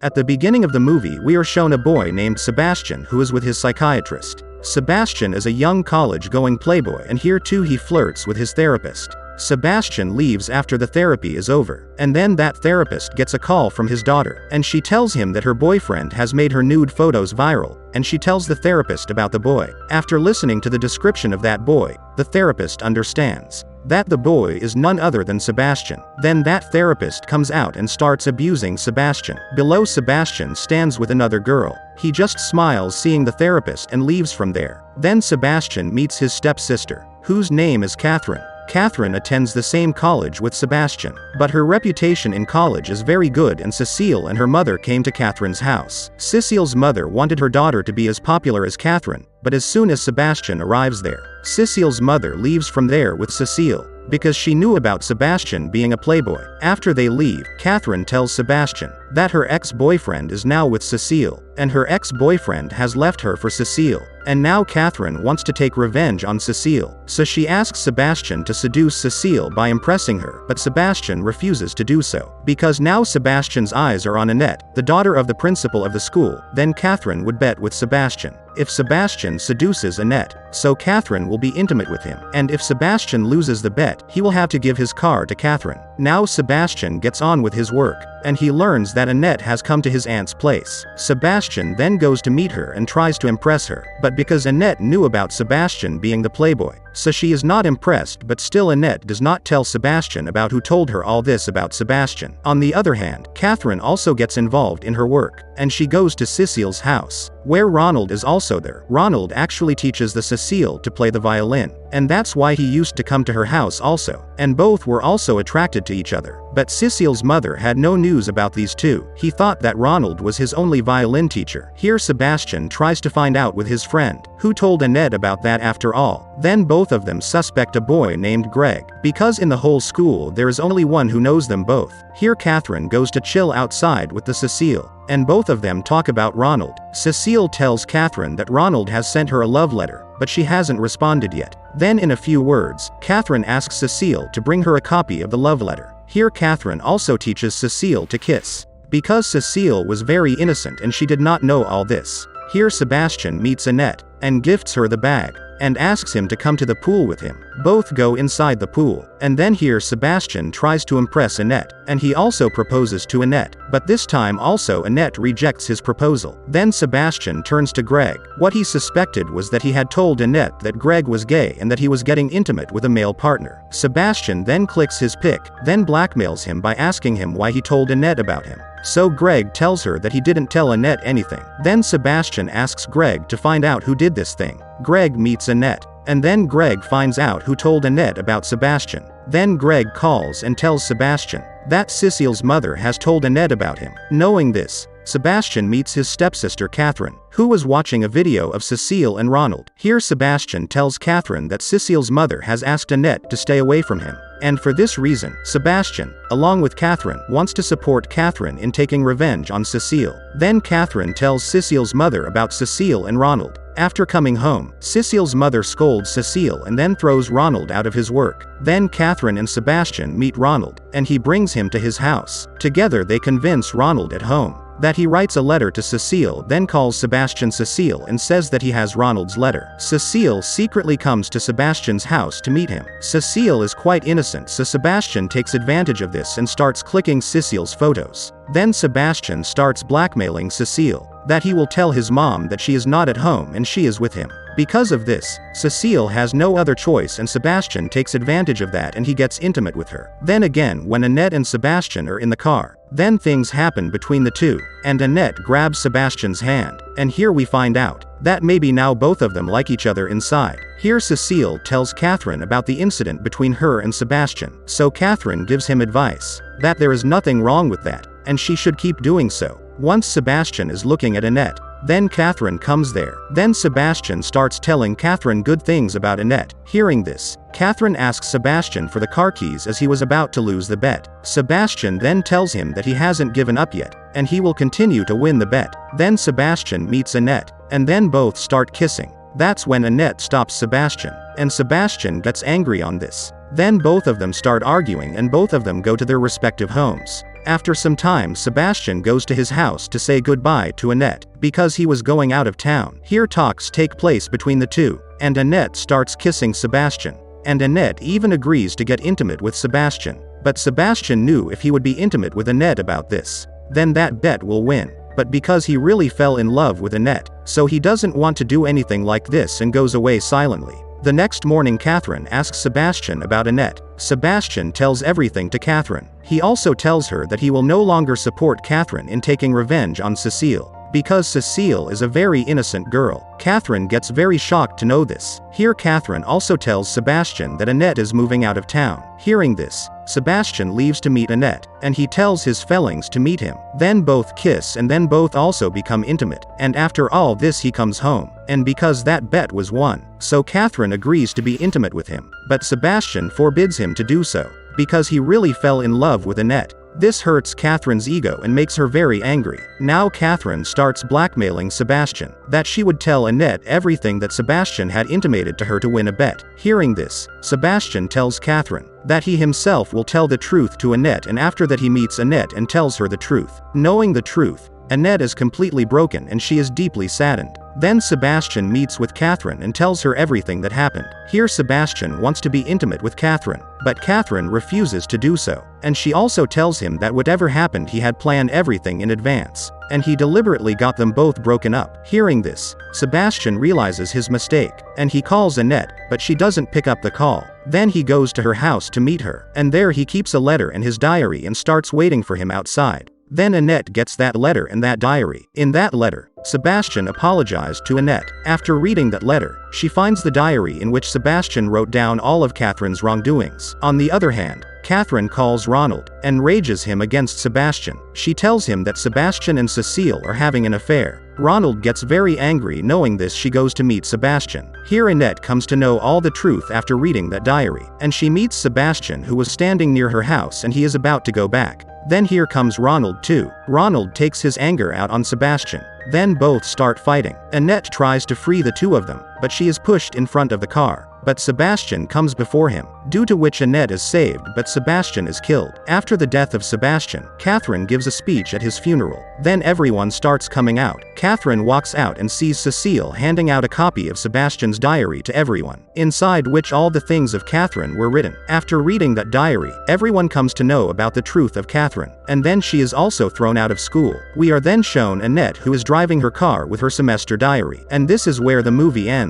At the beginning of the movie, we are shown a boy named Sebastian who is with his psychiatrist. Sebastian is a young college-going playboy, and here too he flirts with his therapist. Sebastian leaves after the therapy is over, and then that therapist gets a call from his daughter, and she tells him that her boyfriend has made her nude photos viral, and she tells the therapist about the boy. After listening to the description of that boy, the therapist understands that the boy is none other than Sebastian. Then that therapist comes out and starts abusing Sebastian. Below, Sebastian stands with another girl. He just smiles seeing the therapist and leaves from there. Then Sebastian meets his stepsister, whose name is Catherine. Catherine attends the same college with Sebastian, but her reputation in college is very good, and Cecile and her mother came to Catherine's house. Cecile's mother wanted her daughter to be as popular as Catherine, but as soon as Sebastian arrives there, Cecile's mother leaves from there with Cecile, because she knew about Sebastian being a playboy. After they leave, Catherine tells Sebastian that her ex-boyfriend is now with Cecile, and her ex-boyfriend has left her for Cecile, and now Catherine wants to take revenge on Cecile, so she asks Sebastian to seduce Cecile by impressing her, but Sebastian refuses to do so, because now Sebastian's eyes are on Annette, the daughter of the principal of the school. Then Catherine would bet with Sebastian if Sebastian seduces Annette, so Catherine will be intimate with him, and if Sebastian loses the bet, he will have to give his car to Catherine. Now Sebastian gets on with his work, and he learns that Annette has come to his aunt's place. Sebastian then goes to meet her and tries to impress her, but because Annette knew about Sebastian being the playboy, so she is not impressed, but still Annette does not tell Sebastian about who told her all this about Sebastian. On the other hand, Catherine also gets involved in her work, and she goes to Cecile's house, where Ronald is also there. Ronald actually teaches the Cecile to play the violin, and that's why he used to come to her house also, and both were also attracted to each other. But Cecile's mother had no news about these two. He thought that Ronald was his only violin teacher. Here Sebastian tries to find out with his friend, who told Annette about that after all. Then both of them suspect a boy named Greg, because in the whole school there is only one who knows them both. Here Catherine goes to chill outside with the Cecile, and both of them talk about Ronald. Cecile tells Catherine that Ronald has sent her a love letter, but she hasn't responded yet. Then in a few words, Catherine asks Cecile to bring her a copy of the love letter. Here Catherine also teaches Cecile to kiss, because Cecile was very innocent and she did not know all this. Here Sebastian meets Annette, and gifts her the bag, and asks him to come to the pool with him. Both go inside the pool, and then here Sebastian tries to impress Annette, and he also proposes to Annette, but this time also Annette rejects his proposal. Then Sebastian turns to Greg. What he suspected was that he had told Annette that Greg was gay and that he was getting intimate with a male partner. Sebastian then clicks his pic, then blackmails him by asking him why he told Annette about him. So Greg tells her that he didn't tell Annette anything. Then Sebastian asks Greg to find out who did this thing. Greg meets Annette, and then Greg finds out who told Annette about Sebastian. Then Greg calls and tells Sebastian that Cecile's mother has told Annette about him. Knowing this, Sebastian meets his stepsister Catherine, who was watching a video of Cecile and Ronald. Here Sebastian tells Catherine that Cecile's mother has asked Annette to stay away from him, and for this reason, Sebastian, along with Catherine, wants to support Catherine in taking revenge on Cecile. Then Catherine tells Cecile's mother about Cecile and Ronald. After coming home, Cecile's mother scolds Cecile and then throws Ronald out of his work. Then Catherine and Sebastian meet Ronald, and he brings him to his house. Together they convince Ronald at home that he writes a letter to Cecile, then calls Sebastian Cecile and says that he has Ronald's letter. Cecile secretly comes to Sebastian's house to meet him. Cecile is quite innocent, so Sebastian takes advantage of this and starts clicking Cecile's photos. Then Sebastian starts blackmailing Cecile that he will tell his mom that she is not at home and she is with him. Because of this, Cecile has no other choice and Sebastian takes advantage of that and he gets intimate with her. Then again, when Annette and Sebastian are in the car, then things happen between the two, and Annette grabs Sebastian's hand, and here we find out that maybe now both of them like each other inside. Here Cecile tells Catherine about the incident between her and Sebastian, so Catherine gives him advice that there is nothing wrong with that, and she should keep doing so. Once Sebastian is looking at Annette, then Catherine comes there. Then Sebastian starts telling Catherine good things about Annette. Hearing this, Catherine asks Sebastian for the car keys as he was about to lose the bet. Sebastian then tells him that he hasn't given up yet, and he will continue to win the bet. Then Sebastian meets Annette, and then both start kissing. That's when Annette stops Sebastian, and Sebastian gets angry on this. Then both of them start arguing and both of them go to their respective homes. After some time, Sebastian goes to his house to say goodbye to Annette, because he was going out of town. Here talks take place between the two, and Annette starts kissing Sebastian. And Annette even agrees to get intimate with Sebastian. But Sebastian knew if he would be intimate with Annette about this, then that bet will win. But because he really fell in love with Annette, so he doesn't want to do anything like this and goes away silently. The next morning, Catherine asks Sebastian about Annette. Sebastian tells everything to Catherine. He also tells her that he will no longer support Catherine in taking revenge on Cecile, because Cecile is a very innocent girl. Catherine gets very shocked to know this. Here Catherine also tells Sebastian that Annette is moving out of town. Hearing this, Sebastian leaves to meet Annette, and he tells his fellows to meet him. Then both kiss and then both also become intimate, and after all this he comes home, and because that bet was won, so Catherine agrees to be intimate with him, but Sebastian forbids him to do so, because he really fell in love with Annette. This hurts Catherine's ego and makes her very angry. Now Catherine starts blackmailing Sebastian, that she would tell Annette everything that Sebastian had intimated to her to win a bet. Hearing this, Sebastian tells Catherine that he himself will tell the truth to Annette, and after that he meets Annette and tells her the truth. Knowing the truth, Annette is completely broken and she is deeply saddened. Then Sebastian meets with Catherine and tells her everything that happened. Here Sebastian wants to be intimate with Catherine, but Catherine refuses to do so, and she also tells him that whatever happened he had planned everything in advance, and he deliberately got them both broken up. Hearing this, Sebastian realizes his mistake, and he calls Annette, but she doesn't pick up the call. Then he goes to her house to meet her, and there he keeps a letter and his diary and starts waiting for him outside. Then Annette gets that letter and that diary. In that letter, Sebastian apologized to Annette. After reading that letter, she finds the diary in which Sebastian wrote down all of Catherine's wrongdoings. On the other hand, Catherine calls Ronald and rages him against Sebastian. She tells him that Sebastian and Cecile are having an affair. Ronald gets very angry. Knowing this, she goes to meet Sebastian. Here Annette comes to know all the truth after reading that diary, and she meets Sebastian, who was standing near her house, and he is about to go back. Then here comes Ronald too. Ronald takes his anger out on Sebastian. Then both start fighting. Annette tries to free the two of them, but she is pushed in front of the car. But Sebastian comes before him, due to which Annette is saved, but Sebastian is killed. After the death of Sebastian, Catherine gives a speech at his funeral. Then everyone starts coming out. Catherine walks out and sees Cecile handing out a copy of Sebastian's diary to everyone, inside which all the things of Catherine were written. After reading that diary, everyone comes to know about the truth of Catherine, and then she is also thrown out of school. We are then shown Annette, who is driving her car with her semester diary, and this is where the movie ends.